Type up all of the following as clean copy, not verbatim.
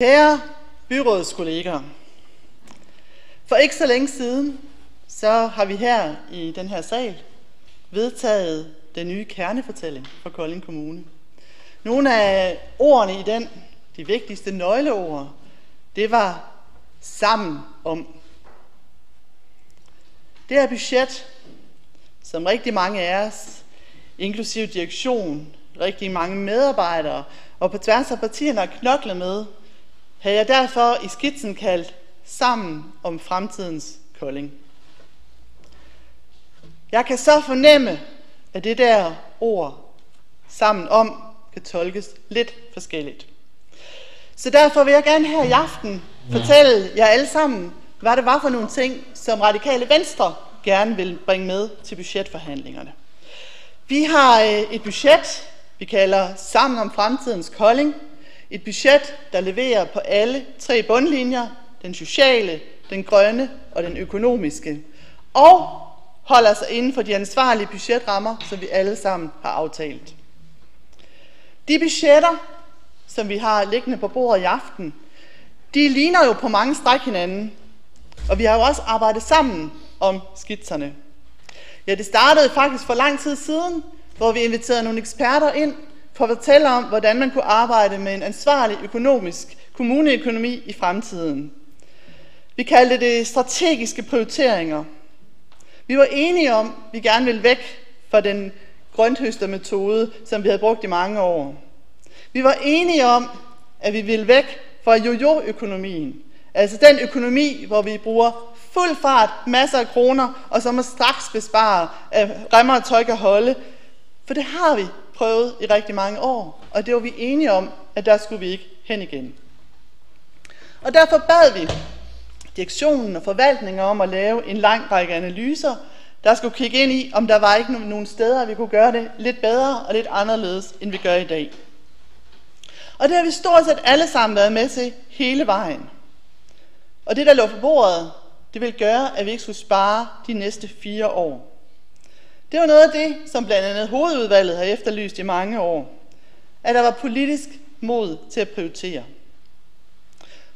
Kære byrådskolleger, for ikke så længe siden, så har vi her i den her sal vedtaget den nye kernefortælling for Kolding Kommune. Nogle af ordene i den, de vigtigste nøgleord, det var sammen om. Det er budget, som rigtig mange af os, inklusive direktion, rigtig mange medarbejdere og på tværs af partierne har knoklet med, havde jeg derfor i skitsen kaldt Sammen om fremtidens Kolding. Jeg kan så fornemme, at det der ord sammen om kan tolkes lidt forskelligt. Så derfor vil jeg gerne her i aften fortælle jer alle sammen, hvad det var for nogle ting, som Radikale Venstre gerne vil bringe med til budgetforhandlingerne. Vi har et budget, vi kalder Sammen om fremtidens Kolding. Et budget, der leverer på alle tre bundlinjer, den sociale, den grønne og den økonomiske, og holder sig inden for de ansvarlige budgetrammer, som vi alle sammen har aftalt. De budgetter, som vi har liggende på bordet i aften, de ligner jo på mange stræk hinanden, og vi har jo også arbejdet sammen om skitserne. Ja, det startede faktisk for lang tid siden, hvor vi inviterede nogle eksperter ind for at fortælle om, hvordan man kunne arbejde med en ansvarlig økonomisk kommuneøkonomi i fremtiden. Vi kaldte det strategiske prioriteringer. Vi var enige om, at vi gerne ville væk fra den grønthøstermetode, som vi havde brugt i mange år. Vi var enige om, at vi ville væk fra jojo-økonomien. Altså den økonomi, hvor vi bruger fuld fart, masser af kroner, og så må straks bespare af remmer og tøj kan holde. For det har vi prøvet i rigtig mange år, og det var vi enige om, at der skulle vi ikke hen igen. Og derfor bad vi direktionen og forvaltningen om at lave en lang række analyser, der skulle kigge ind i, om der var ikke nogen steder, vi kunne gøre det lidt bedre og lidt anderledes, end vi gør i dag. Og det har vi stort set alle sammen været med til hele vejen. Og det, der lå på bordet, det vil gøre, at vi ikke skulle spare de næste 4 år. Det var noget af det, som blandt andet hovedudvalget har efterlyst i mange år. At der var politisk mod til at prioritere.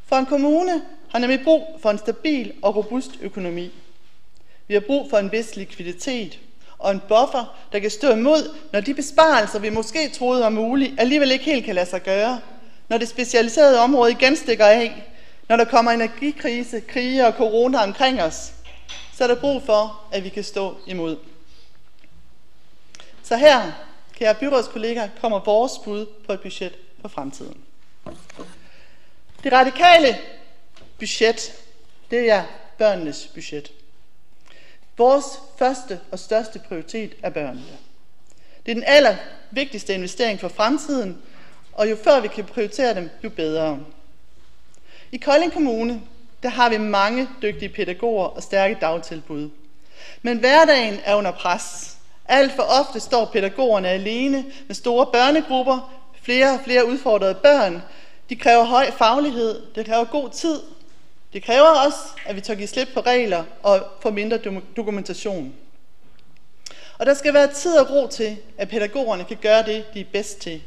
For en kommune har nemlig brug for en stabil og robust økonomi. Vi har brug for en vis likviditet og en buffer, der kan stå imod, når de besparelser, vi måske troede var mulige, alligevel ikke helt kan lade sig gøre. Når det specialiserede område igen stikker af, når der kommer energikrise, krige og corona omkring os, så er der brug for, at vi kan stå imod. Så her, kære byrådskolleger, kommer vores bud på et budget for fremtiden. Det radikale budget, det er børnenes budget. Vores første og største prioritet er børnene. Det er den allervigtigste investering for fremtiden, og jo før vi kan prioritere dem, jo bedre. I Kolding Kommune, der har vi mange dygtige pædagoger og stærke dagtilbud. Men hverdagen er under pres. Alt for ofte står pædagogerne alene med store børnegrupper, flere og flere udfordrede børn. De kræver høj faglighed, det kræver god tid. Det kræver også, at vi tør give slip på regler og få mindre dokumentation. Og der skal være tid og ro til, at pædagogerne kan gøre det, de er bedst til.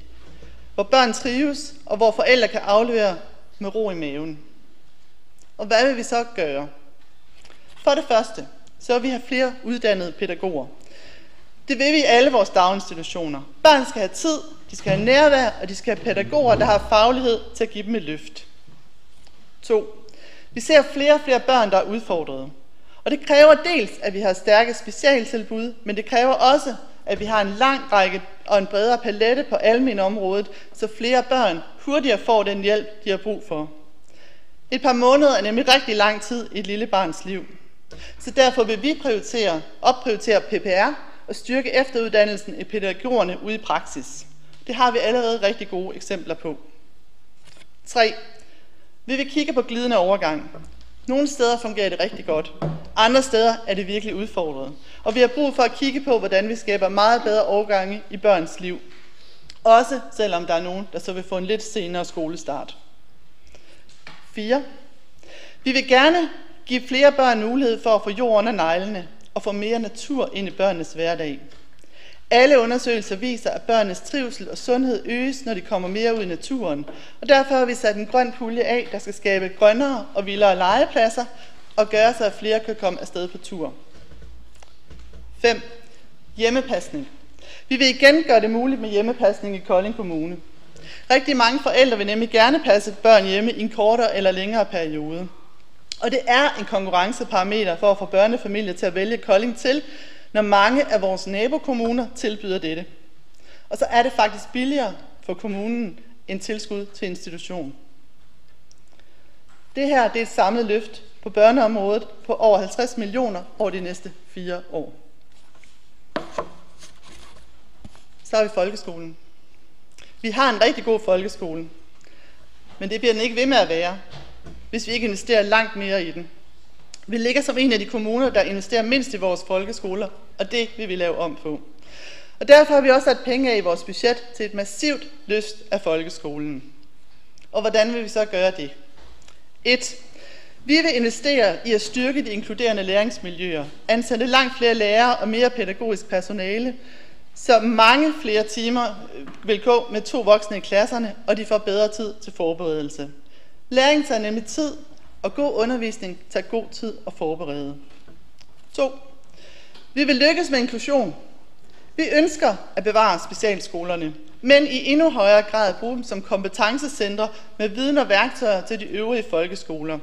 Hvor børn trives, og hvor forældre kan aflevere med ro i maven. Og hvad vil vi så gøre? For det første, så vil vi have flere uddannede pædagoger. Det vil vi i alle vores daginstitutioner. Børn skal have tid, de skal have nærvær, og de skal have pædagoger, der har faglighed til at give dem et løft. 2. Vi ser flere og flere børn, der er udfordrede. Og det kræver dels, at vi har stærke specialtilbud, men det kræver også, at vi har en lang række og en bredere palette på almenområdet, så flere børn hurtigere får den hjælp, de har brug for. Et par måneder er nemlig rigtig lang tid i et lille barns liv. Så derfor vil vi opprioritere PPR og styrke efteruddannelsen i pædagogerne ude i praksis. Det har vi allerede rigtig gode eksempler på. 3. Vi vil kigge på glidende overgang. Nogle steder fungerer det rigtig godt. Andre steder er det virkelig udfordret. Og vi har brug for at kigge på, hvordan vi skaber meget bedre overgange i børns liv. Også selvom der er nogen, der så vil få en lidt senere skolestart. 4. Vi vil gerne give flere børn mulighed for at få jord under neglene og få mere natur ind i børnenes hverdag. Alle undersøgelser viser, at børnenes trivsel og sundhed øges, når de kommer mere ud i naturen. Og derfor har vi sat en grøn pulje af, der skal skabe grønnere og vildere legepladser og gøre så, at flere kan komme afsted på tur. 5. Hjemmepasning. Vi vil igen gøre det muligt med hjemmepasning i Kolding Kommune. Rigtig mange forældre vil nemlig gerne passe børn hjemme i en kortere eller længere periode. Og det er en konkurrenceparameter for at få børnefamilier til at vælge Kolding til, når mange af vores nabokommuner tilbyder dette. Og så er det faktisk billigere for kommunen end tilskud til institution. Det her det er et samlet løft på børneområdet på over 50 millioner over de næste 4 år. Så har vi folkeskolen. Vi har en rigtig god folkeskole, men det bliver den ikke ved med at være, hvis vi ikke investerer langt mere i den. Vi ligger som en af de kommuner, der investerer mindst i vores folkeskoler, og det vil vi lave om på. Og derfor har vi også sat penge af i vores budget til et massivt løft af folkeskolen. Og hvordan vil vi så gøre det? 1. Vi vil investere i at styrke de inkluderende læringsmiljøer, ansætte langt flere lærere og mere pædagogisk personale, så mange flere timer vil gå med 2 voksne i klasserne, og de får bedre tid til forberedelse. Læring tager nemlig tid, og god undervisning tager god tid at forberede. 2. Vi vil lykkes med inklusion. Vi ønsker at bevare specialskolerne, men i endnu højere grad bruge dem som kompetencecentre med viden og værktøjer til de øvrige folkeskoler.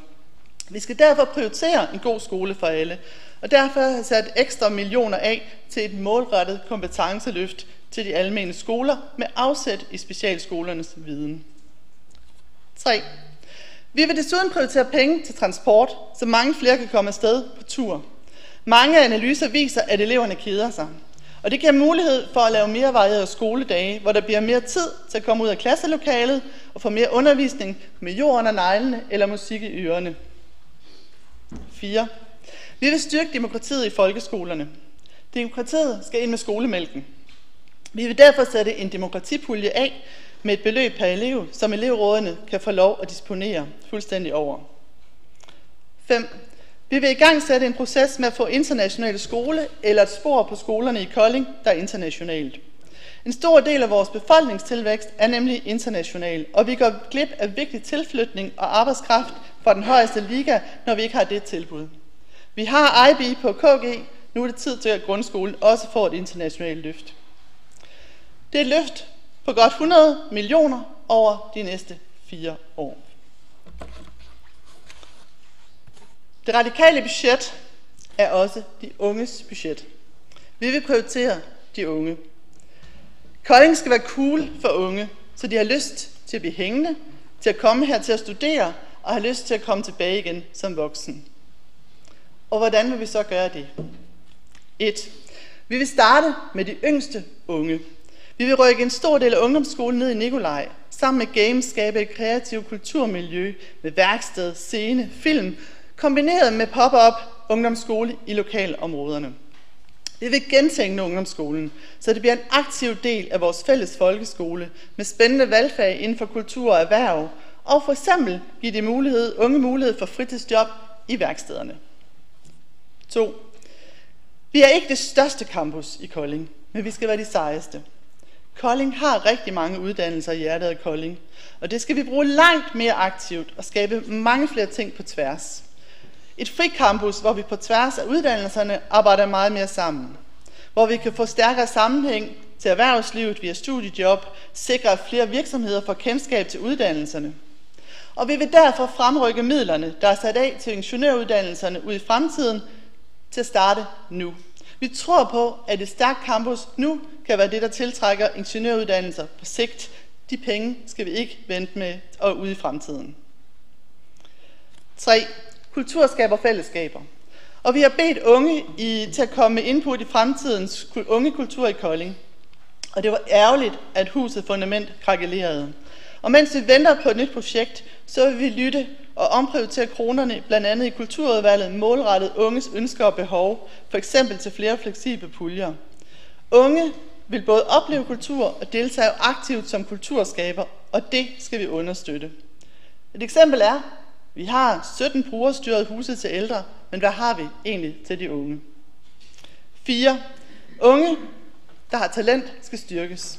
Vi skal derfor prioritere en god skole for alle, og derfor har jeg sat ekstra millioner af til et målrettet kompetenceløft til de almene skoler med afsæt i specialskolernes viden. 3. Vi vil desuden prioritere penge til transport, så mange flere kan komme afsted på tur. Mange analyser viser, at eleverne keder sig, og det giver mulighed for at lave mere varierede skoledage, hvor der bliver mere tid til at komme ud af klasselokalet og få mere undervisning med jord under neglene eller musik i ørerne. 4. Vi vil styrke demokratiet i folkeskolerne. Demokratiet skal ind med skolemælken. Vi vil derfor sætte en demokratipulje af med et beløb per elev, som elevrådene kan få lov at disponere fuldstændig over. 5. Vi vil i gang sætte en proces med at få internationale skole eller et spor på skolerne i Kolding, der er internationalt. En stor del af vores befolkningstilvækst er nemlig international, og vi går glip af vigtig tilflytning og arbejdskraft fra den højeste liga, når vi ikke har det tilbud. Vi har IB på KG, nu er det tid til, at grundskolen også får et internationalt løft. Det er et løft på godt 100 millioner over de næste 4 år. Det radikale budget er også de unges budget. Vi vil prioritere de unge. Kolding skal være cool for unge, så de har lyst til at blive hængende, til at komme her til at studere og har lyst til at komme tilbage igen som voksen. Og hvordan vil vi så gøre det? 1. Vi vil starte med de yngste unge. Vi vil rykke en stor del af ungdomsskolen ned i Nikolaj, sammen med Games skabe et kreativt kulturmiljø med værksted, scene, film, kombineret med pop-up ungdomsskole i lokalområderne. Vi vil gentænke ungdomsskolen, så det bliver en aktiv del af vores fælles folkeskole med spændende valgfag inden for kultur og erhverv, og for eksempel give de unge mulighed for fritidsjob i værkstederne. 2. Vi er ikke det største campus i Kolding, men vi skal være de sejeste. Kolding har rigtig mange uddannelser i hjertet af Kolding, og det skal vi bruge langt mere aktivt og skabe mange flere ting på tværs. Et fricampus, hvor vi på tværs af uddannelserne arbejder meget mere sammen. Hvor vi kan få stærkere sammenhæng til erhvervslivet via studiejob, sikre at flere virksomheder får kendskab til uddannelserne. Og vi vil derfor fremrykke midlerne, der er sat af til ingeniøruddannelserne ud i fremtiden, til at starte nu. Vi tror på, at et stærkt campus nu kan være det, der tiltrækker ingeniøruddannelser på sigt. De penge skal vi ikke vente med og ud i fremtiden. 3. Kultur skaber fællesskaber. Og vi har bedt unge til at komme med input i fremtidens ungekultur i Kolding. Og det var ærgerligt, at huset Fundament krakelerede. Og mens vi venter på et nyt projekt, så vil vi lytte og omprioritere kronerne, blandt andet i kulturudvalget, målrettet unges ønsker og behov, for eksempel til flere fleksible puljer. Unge vil både opleve kultur og deltage aktivt som kulturskaber, og det skal vi understøtte. Et eksempel er, vi har 17 brugerstyrede huse til ældre, men hvad har vi egentlig til de unge? 4. Unge der har talent, skal styrkes.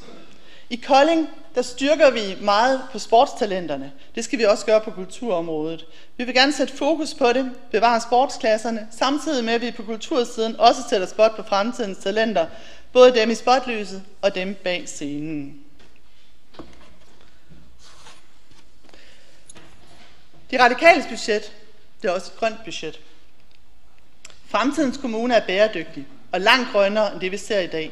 I Kolding, der styrker vi meget på sportstalenterne. Det skal vi også gøre på kulturområdet. Vi vil gerne sætte fokus på det, bevare sportsklasserne, samtidig med at vi på kultursiden også sætter spot på fremtidens talenter, både dem i spotlyset og dem bag scenen. De radikales budget, det er også et grønt budget. Fremtidens kommune er bæredygtig og langt grønnere end det, vi ser i dag.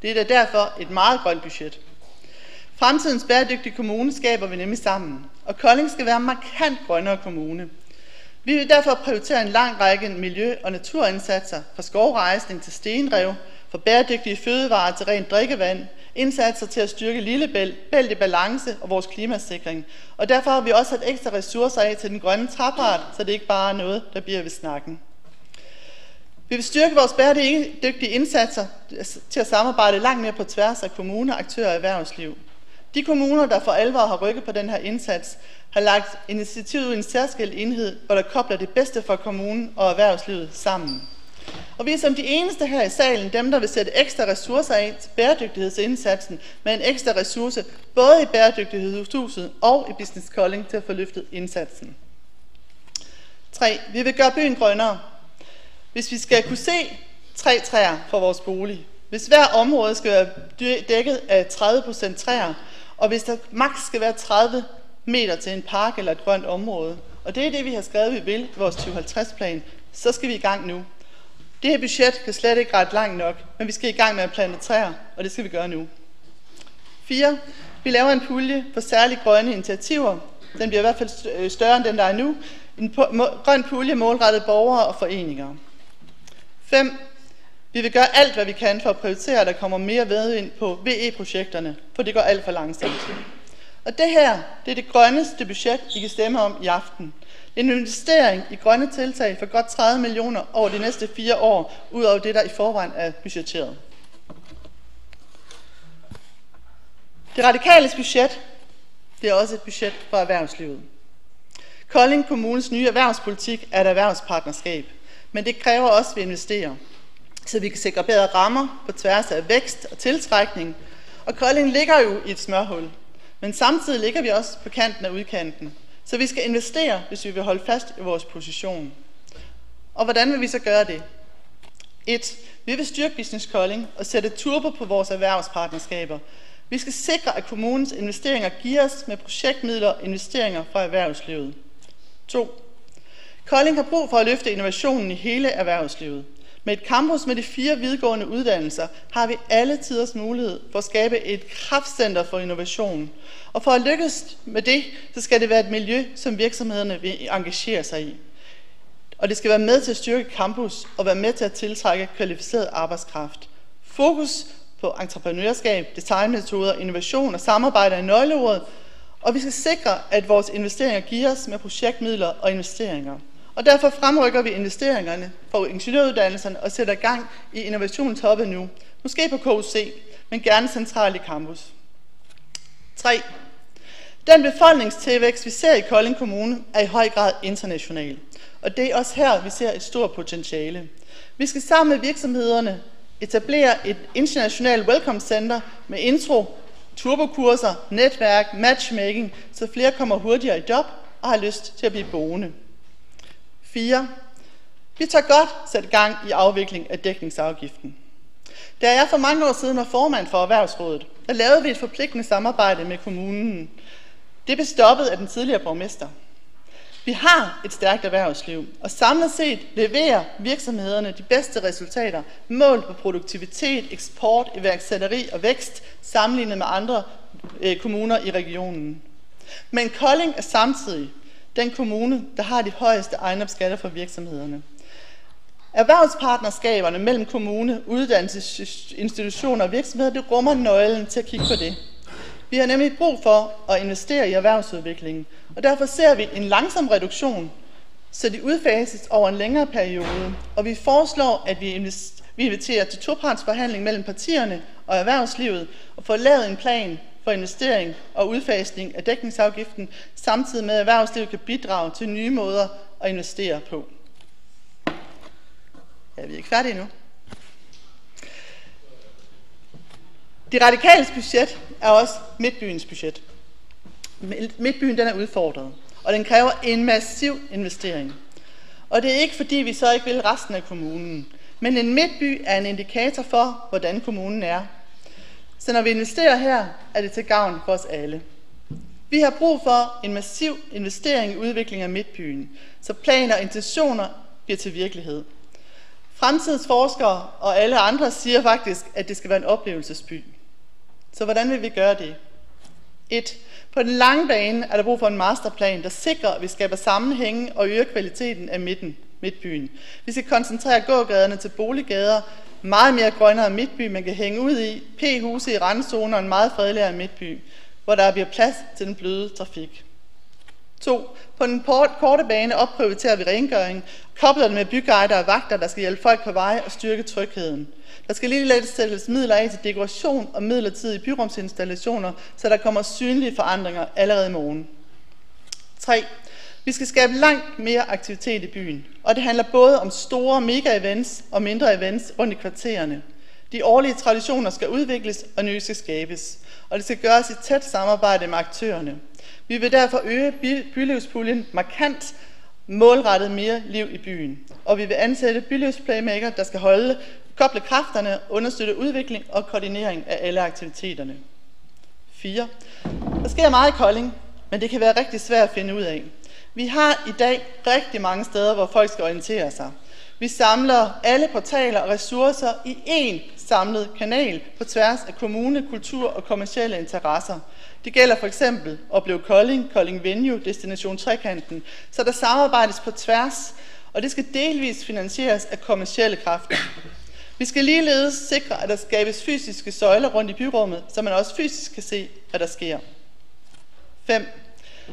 Det er da derfor et meget grønt budget. Fremtidens bæredygtige kommune skaber vi nemlig sammen, og Kolding skal være en markant grønnere kommune. Vi vil derfor prioritere en lang række miljø- og naturindsatser, fra skovrejsning til stenrev, fra bæredygtige fødevarer til rent drikkevand, indsatser til at styrke Lillebælt i balance og vores klimasikring. Og derfor har vi også sat ekstra ressourcer af til den grønne trapart, så det ikke bare er noget, der bliver ved snakken. Vi vil styrke vores bæredygtige indsatser til at samarbejde langt mere på tværs af kommuner, aktører og erhvervsliv. De kommuner, der for alvor har rykket på den her indsats, har lagt initiativet i en særskilt enhed, hvor der kobler det bedste fra kommunen og erhvervslivet sammen. Og vi er som de eneste her i salen, dem der vil sætte ekstra ressourcer af til bæredygtighedsindsatsen med en ekstra ressource, både i Bæredygtighedshuset og i Business Kolding til at få løftet indsatsen. 3. Vi vil gøre byen grønnere. Hvis vi skal kunne se 3 træer fra vores bolig, hvis hver område skal være dækket af 30% træer, og hvis der maks skal være 30 meter til en park eller et grønt område, og det er det, vi har skrevet, vi vil i vores 2050-plan, så skal vi i gang nu. Det her budget kan slet ikke ret langt nok, men vi skal i gang med at plante træer, og det skal vi gøre nu. 4. Vi laver en pulje for særligt grønne initiativer. Den bliver i hvert fald større end den, der er nu. En grøn pulje målrettet borgere og foreninger. 5. Vi vil gøre alt, hvad vi kan for at prioritere, at der kommer mere ved ind på VE-projekterne, for det går alt for langsomt. Og det her, det er det grønneste budget, I kan stemme om i aften. En investering i grønne tiltag for godt 30 millioner over de næste 4 år, ud over det, der i forvejen er budgetteret. Det radikale budget, det er også et budget for erhvervslivet. Kolding Kommunes nye erhvervspolitik er et erhvervspartnerskab, men det kræver også, at vi investerer, så vi kan sikre bedre rammer på tværs af vækst og tiltrækning. Og Kolding ligger jo i et smørhul, men samtidig ligger vi også på kanten af udkanten. Så vi skal investere, hvis vi vil holde fast i vores position. Og hvordan vil vi så gøre det? 1. Vi vil styrke Business Kolding og sætte turbo på vores erhvervspartnerskaber. Vi skal sikre, at kommunens investeringer giver os med projektmidler og investeringer fra erhvervslivet. 2. Kolding har brug for at løfte innovationen i hele erhvervslivet. Med et campus med de 4 videregående uddannelser har vi alle tiders mulighed for at skabe et kraftcenter for innovation. Og for at lykkes med det, så skal det være et miljø, som virksomhederne vil engagere sig i. Og det skal være med til at styrke campus og være med til at tiltrække kvalificeret arbejdskraft. Fokus på entreprenørskab, designmetoder, innovation og samarbejde er nøgleordet, og vi skal sikre, at vores investeringer giver os med projektmidler og investeringer. Og derfor fremrykker vi investeringerne på ingeniøruddannelserne og sætter gang i innovationshoppet nu. Måske på KUC, men gerne centralt i campus. 3. Den befolkningstilvækst, vi ser i Kolding Kommune, er i høj grad international. Og det er også her, vi ser et stort potentiale. Vi skal sammen med virksomhederne etablere et internationalt welcome center med intro, turbokurser, netværk, matchmaking, så flere kommer hurtigere i job og har lyst til at blive boende. 4. Vi tager godt sætte gang i afvikling af dækningsafgiften. Da jeg for mange år siden var formand for Erhvervsrådet, der lavede vi et forpligtende samarbejde med kommunen. Det blev stoppet af den tidligere borgmester. Vi har et stærkt erhvervsliv, og samlet set leverer virksomhederne de bedste resultater målt på produktivitet, eksport, iværksætteri og vækst sammenlignet med andre kommuner i regionen. Men Kolding er samtidig den kommune, der har de højeste ejendomsskatter for virksomhederne. Erhvervspartnerskaberne mellem kommune, uddannelsesinstitutioner og virksomheder, det rummer nøglen til at kigge på det. Vi har nemlig brug for at investere i erhvervsudviklingen, og derfor ser vi en langsom reduktion, så de udfases over en længere periode, og vi foreslår, at vi inviterer til topartsforhandling mellem partierne og erhvervslivet og får lavet en plan for investering og udfasning af dækningsafgiften, samtidig med at erhvervslivet kan bidrage til nye måder at investere på. Ja, vi er ikke færdige nu. De Radikales budget er også Midtbyens budget. Midtbyen den er udfordret, og den kræver en massiv investering. Og det er ikke fordi, vi så ikke vil resten af kommunen, men en midtby er en indikator for, hvordan kommunen er. Så når vi investerer her, er det til gavn for os alle. Vi har brug for en massiv investering i udvikling af midtbyen, så planer og intentioner bliver til virkelighed. Fremtidens forskere og alle andre siger faktisk, at det skal være en oplevelsesby. Så hvordan vil vi gøre det? 1. På den lange bane er der brug for en masterplan, der sikrer, at vi skaber sammenhænge og øger kvaliteten af midtbyen. Vi skal koncentrere gågaderne til boliggader, meget mere grønnere midtby, man kan hænge ud i, p-huse i randzoner og en meget fredeligere midtby, hvor der bliver plads til den bløde trafik. 2. På den korte bane opprioriterer vi rengøring, kobler det med byguider og vagter, der skal hjælpe folk på vej og styrke trygheden. Der skal ligeledes sættes midler af til dekoration og midlertidige byrumsinstallationer, så der kommer synlige forandringer allerede i morgen. 3. Vi skal skabe langt mere aktivitet i byen, og det handler både om store mega-events og mindre events rundt i kvartererne. De årlige traditioner skal udvikles, og nye skal skabes, og det skal gøres i tæt samarbejde med aktørerne. Vi vil derfor øge bylivspuljen markant, målrettet mere liv i byen, og vi vil ansætte bylivsplaymaker, der skal koble kræfterne, understøtte udvikling og koordinering af alle aktiviteterne. 4. Der sker meget i Kolding, men det kan være rigtig svært at finde ud af. Vi har i dag rigtig mange steder, hvor folk skal orientere sig. Vi samler alle portaler og ressourcer i én samlet kanal på tværs af kommune, kultur og kommercielle interesser. Det gælder for eksempel Oplev Kolding, Kolding Venue, Destination Trekanten, så der samarbejdes på tværs, og det skal delvis finansieres af kommercielle kræfter. Vi skal ligeledes sikre, at der skabes fysiske søjler rundt i byrummet, så man også fysisk kan se, hvad der sker. 5.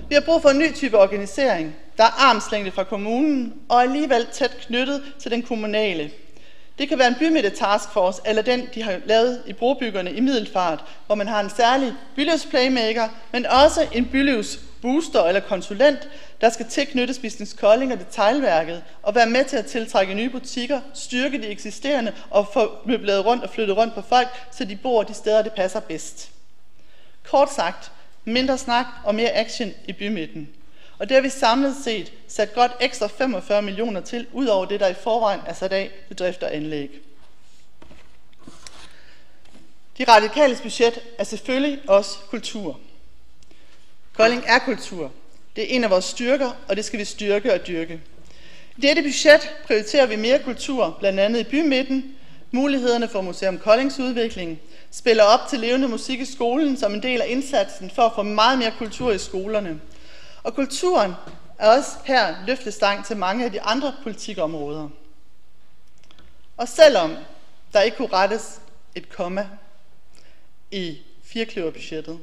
Vi har brug for en ny type organisering, der er armslængde fra kommunen og alligevel tæt knyttet til den kommunale. Det kan være en bymidte-taskforce, eller den, de har lavet i brobyggerne i Middelfart, hvor man har en særlig bylivsplaymaker, men også en bylivsbooster eller konsulent, der skal tilknyttes Business Kolding og detailværket og være med til at tiltrække nye butikker, styrke de eksisterende og få møbleret rundt og flyttet rundt på folk, så de bor de steder, det passer bedst. Kort sagt, mindre snak og mere action i bymidten. Og det har vi samlet set sat godt ekstra 45 millioner til, ud over det, der i forvejen er sat af til drift og anlæg. De Radikales budget er selvfølgelig også kultur. Kolding er kultur. Det er en af vores styrker, og det skal vi styrke og dyrke. I dette budget prioriterer vi mere kultur, blandt andet i bymidten, mulighederne for Museum Koldings udvikling, spiller op til levende musik i skolen som en del af indsatsen for at få meget mere kultur i skolerne. Og kulturen er også her løftestang til mange af de andre politikområder. Og selvom der ikke kunne rettes et komma i firkløverbudgettet,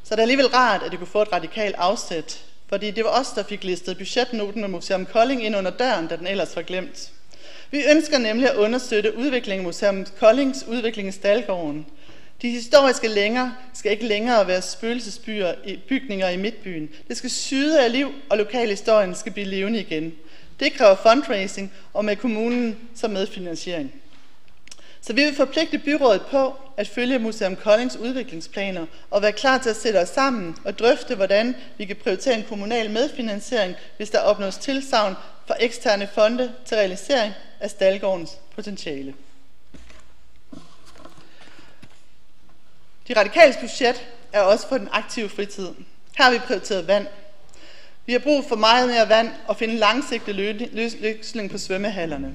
så er det alligevel rart, at det kunne få et radikalt afsæt, fordi det var os, der fik listet budgetnoten med Museum Kolding ind under døren, da den ellers var glemt. Vi ønsker nemlig at understøtte udviklingen af Museum Koldings udvikling i Staldgården. De historiske længer skal ikke længere være spøgelsesbygninger i midtbyen. Det skal syde af liv, og lokalhistorien skal blive levende igen. Det kræver fundraising og med kommunen som medfinansiering. Så vi vil forpligte byrådet på at følge Museum Koldings udviklingsplaner og være klar til at sætte os sammen og drøfte, hvordan vi kan prioritere en kommunal medfinansiering, hvis der opnås tilsagn fra eksterne fonde til realisering af Staldgårdens potentiale. De Radikales budget er også for den aktive fritid. Her har vi prioriteret vand. Vi har brug for meget mere vand og finde langsigtet løsning på svømmehallerne.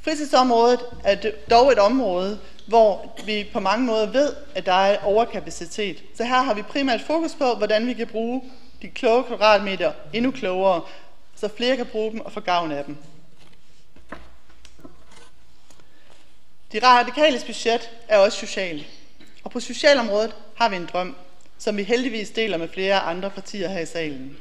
Fritidsområdet er dog et område, hvor vi på mange måder ved, at der er overkapacitet. Så her har vi primært fokus på, hvordan vi kan bruge de kloge kvadratmeter endnu klogere, så flere kan bruge dem og få gavn af dem. De Radikales budget er også socialt. Og på socialområdet har vi en drøm, som vi heldigvis deler med flere andre partier her i salen.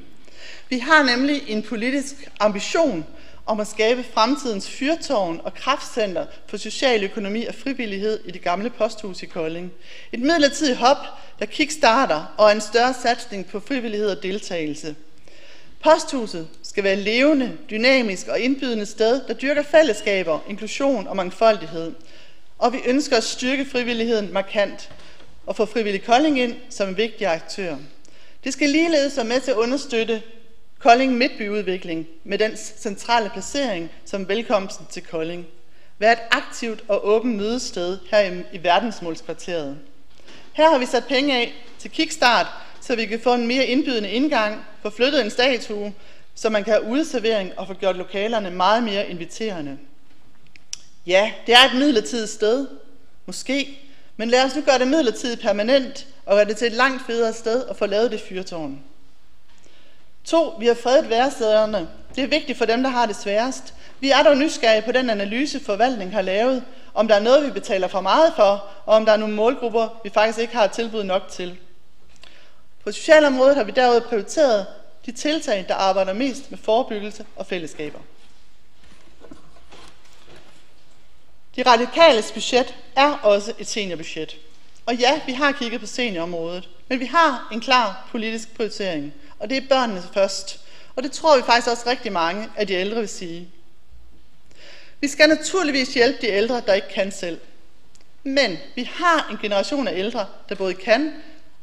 Vi har nemlig en politisk ambition om at skabe fremtidens fyrtårn og kraftcenter for social økonomi og frivillighed i det gamle posthus i Kolding. Et midlertidigt hop, der kickstarter og en større satsning på frivillighed og deltagelse. Posthuset skal være levende, dynamisk og indbydende sted, der dyrker fællesskaber, inklusion og mangfoldighed. Og vi ønsker at styrke frivilligheden markant og få Frivillig Kolding ind som en vigtig aktør. Det skal ligeledes være med til at understøtte Kolding Midtbyudvikling med dens centrale placering som velkomsten til Kolding. Vær et aktivt og åbent mødested her i verdensmålskvarteret. Her har vi sat penge af til Kickstart, så vi kan få en mere indbydende indgang, få flyttet en statue, så man kan have udeservering og få gjort lokalerne meget mere inviterende. Ja, det er et midlertidigt sted, måske, men lad os nu gøre det midlertidigt permanent og gøre det til et langt federe sted og få lavet det fyrtårn. 2. Vi har fredet værestederne. Det er vigtigt for dem, der har det sværest. Vi er dog nysgerrige på den analyse, forvaltningen har lavet, om der er noget, vi betaler for meget for, og om der er nogle målgrupper, vi faktisk ikke har tilbud nok til. På socialområdet har vi derudover prioriteret de tiltag, der arbejder mest med forebyggelse og fællesskaber. De radikales budget er også et seniorbudget. Og ja, vi har kigget på seniorområdet, men vi har en klar politisk prioritering, og det er børnene først. Og det tror vi faktisk også rigtig mange af de ældre vil sige. Vi skal naturligvis hjælpe de ældre, der ikke kan selv. Men vi har en generation af ældre, der både kan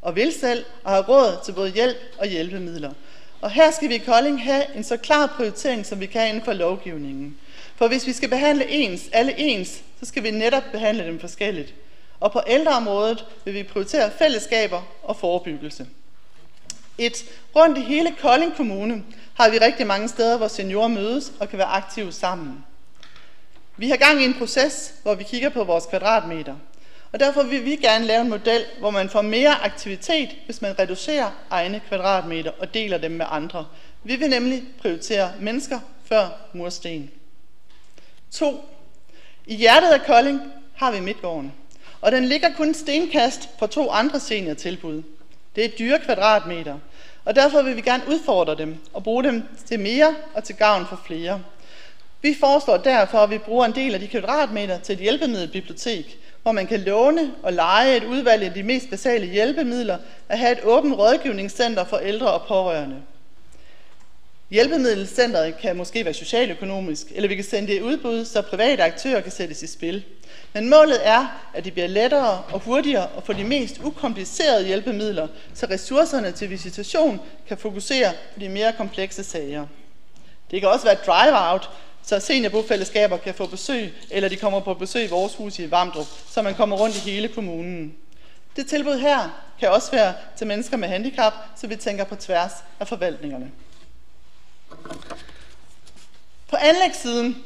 og vil selv, og har råd til både hjælp og hjælpemidler. Og her skal vi i Kolding have en så klar prioritering, som vi kan inden for lovgivningen. For hvis vi skal behandle alle ens, så skal vi netop behandle dem forskelligt. Og på ældreområdet vil vi prioritere fællesskaber og forebyggelse. Rundt i hele Kolding Kommune har vi rigtig mange steder, hvor seniorer mødes og kan være aktive sammen. Vi har gang i en proces, hvor vi kigger på vores kvadratmeter. Og derfor vil vi gerne lave en model, hvor man får mere aktivitet, hvis man reducerer egne kvadratmeter og deler dem med andre. Vi vil nemlig prioritere mennesker før mursten. 2. I hjertet af Kolding har vi Midtgården, og den ligger kun stenkast fra 2 andre seniortilbud. Det er dyre kvadratmeter, og derfor vil vi gerne udfordre dem og bruge dem til mere og til gavn for flere. Vi foreslår derfor, at vi bruger en del af de kvadratmeter til et hjælpemiddelbibliotek, hvor man kan låne og leje et udvalg af de mest basale hjælpemidler og have et åbent rådgivningscenter for ældre og pårørende. Hjælpemiddelcenteret kan måske være socialøkonomisk, eller vi kan sende det i udbud, så private aktører kan sættes i spil. Men målet er, at det bliver lettere og hurtigere at få de mest ukomplicerede hjælpemidler, så ressourcerne til visitation kan fokusere på de mere komplekse sager. Det kan også være et drive-out, så seniorbofællesskaber kan få besøg, eller de kommer på besøg i vores hus i Vamdrup, så man kommer rundt i hele kommunen. Det tilbud her kan også være til mennesker med handicap, så vi tænker på tværs af forvaltningerne. På anlægssiden,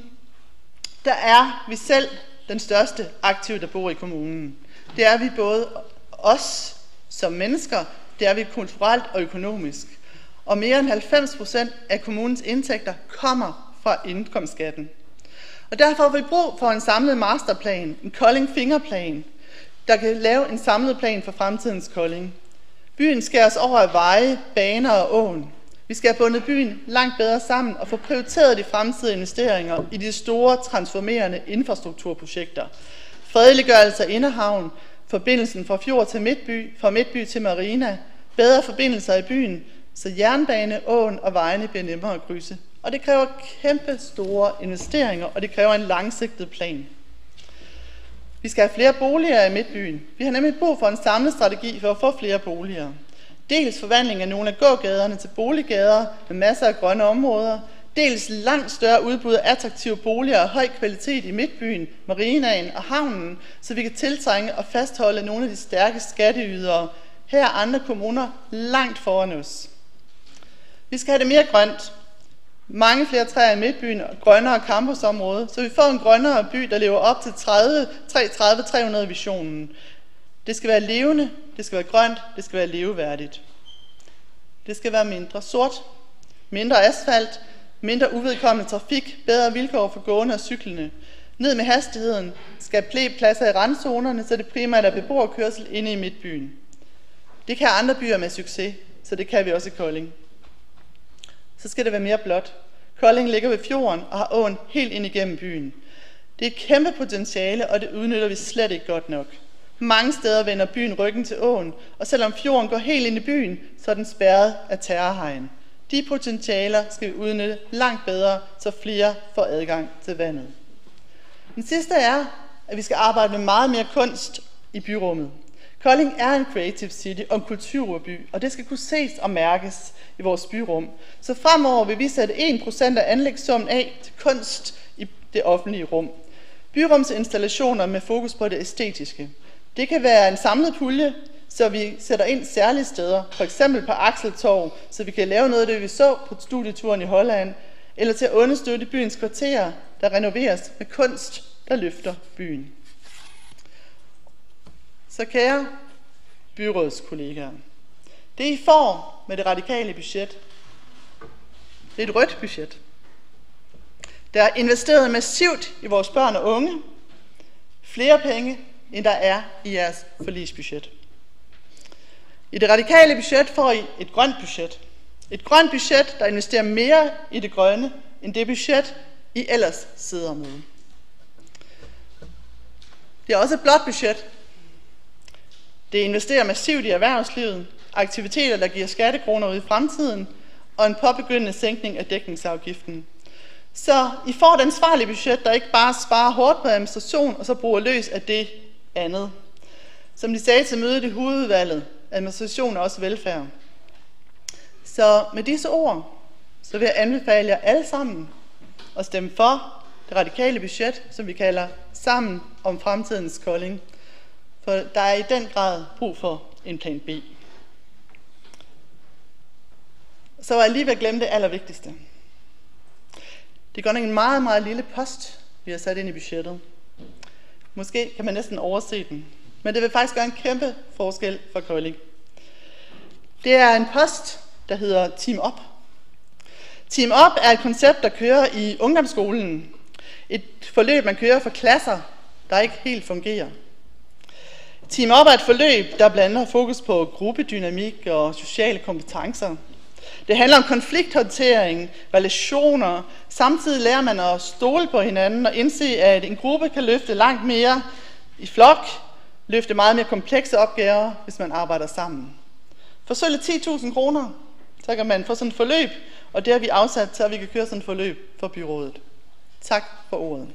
der er vi selv den største aktive, der bor i kommunen. Det er vi både os som mennesker, det er vi kulturelt og økonomisk. Og mere end 90% af kommunens indtægter kommer fra indkomstskatten. Og derfor har vi brug for en samlet masterplan, en Kolding fingerplan, der kan lave en samlet plan for fremtidens Kolding. Byen skæres over af veje, baner og åen. Vi skal have bundet byen langt bedre sammen og få prioriteret de fremtidige investeringer i de store transformerende infrastrukturprojekter. Fredeliggørelse af Inderhavn, forbindelsen fra fjord til midtby, fra midtby til marina, bedre forbindelser i byen, så jernbane, åen og vejene bliver nemmere at krydse. Og det kræver kæmpe store investeringer, og det kræver en langsigtet plan. Vi skal have flere boliger i midtbyen. Vi har nemlig brug for en samlet strategi for at få flere boliger. Dels forvandling af nogle af gågaderne til boliggader med masser af grønne områder. Dels langt større udbud af attraktive boliger af høj kvalitet i midtbyen, marinaen og havnen, så vi kan tiltrænge og fastholde nogle af de stærke skatteydere. Her er andre kommuner langt foran os. Vi skal have det mere grønt. Mange flere træer i midtbyen og grønnere campusområde, så vi får en grønnere by, der lever op til 300 visionen. Det skal være levende, det skal være grønt, det skal være leveværdigt. Det skal være mindre sort, mindre asfalt, mindre uvedkommende trafik, bedre vilkår for gående og cyklende. Ned med hastigheden, skal pladser i randzonerne, så det primært er beboerkørsel inde i midtbyen. Det kan andre byer med succes, så det kan vi også i Kolding. Så skal det være mere blåt. Kolding ligger ved fjorden og har åen helt ind igennem byen. Det er et kæmpe potentiale, og det udnytter vi slet ikke godt nok. Mange steder vender byen ryggen til åen, og selvom fjorden går helt ind i byen, så er den spærret af terrorhegn. De potentialer skal vi udnytte langt bedre, så flere får adgang til vandet. Den sidste er, at vi skal arbejde med meget mere kunst i byrummet. Kolding er en creative city og en kulturby, og det skal kunne ses og mærkes i vores byrum. Så fremover vil vi sætte 1% af anlægssummen af til kunst i det offentlige rum. Byrumsinstallationer med fokus på det æstetiske. Det kan være en samlet pulje, så vi sætter ind særlige steder, for eksempel på Akseltorv, så vi kan lave noget af det, vi så på studieturen i Holland, eller til at understøtte byens kvarterer, der renoveres med kunst, der løfter byen. Så kære byrådskollegaer, det I får med det radikale budget, det er et rødt budget. Der er investeret massivt i vores børn og unge, flere penge, end der er i jeres forligsbudget. I det radikale budget får I et grønt budget. Et grønt budget, der investerer mere i det grønne, end det budget, I ellers sidder med. Det er også et blåt budget. Det investerer massivt i erhvervslivet, aktiviteter, der giver skattekroner ud i fremtiden, og en påbegyndende sænkning af dækningsafgiften. Så I får et ansvarligt budget, der ikke bare sparer hårdt på administration, og så bruger løs af det andet. Som de sagde til mødet i hovedudvalget, administration er også velfærd. Så med disse ord, så vil jeg anbefale jer alle sammen at stemme for det radikale budget, som vi kalder Sammen om fremtidens Kolding. For der er i den grad brug for en plan B. Så var jeg lige ved at glemme det allervigtigste. Det er godt nok en meget, meget lille post, vi har sat ind i budgettet. Måske kan man næsten overse den, men det vil faktisk gøre en kæmpe forskel for Kolding. Det er en post, der hedder Team Up. Team Up er et koncept, der kører i ungdomsskolen. Et forløb, man kører for klasser, der ikke helt fungerer. Team Up er et forløb, der blandt andet har fokus på gruppedynamik og sociale kompetencer. Det handler om konflikthåndtering, relationer. Samtidig lærer man at stole på hinanden og indse, at en gruppe kan løfte langt mere i flok, løfte meget mere komplekse opgaver, hvis man arbejder sammen. For sølle 10.000 kroner, så kan man få sådan et forløb, og det har vi afsat til, at vi kan køre sådan et forløb for byrådet. Tak for ordet.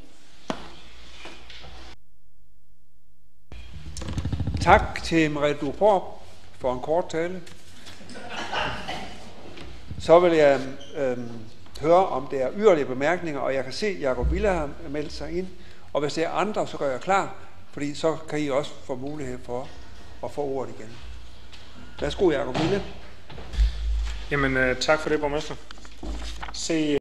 Tak til Merete Dueborg for en kort tale. Så vil jeg høre, om der er yderligere bemærkninger, og jeg kan se, at Jacob Wille har meldt sig ind. Og hvis der er andre, så gør jeg klar, fordi så kan I også få mulighed for at få ordet igen. Værsgo, Jacob Wille. Jamen, tak for det, borgmester. Se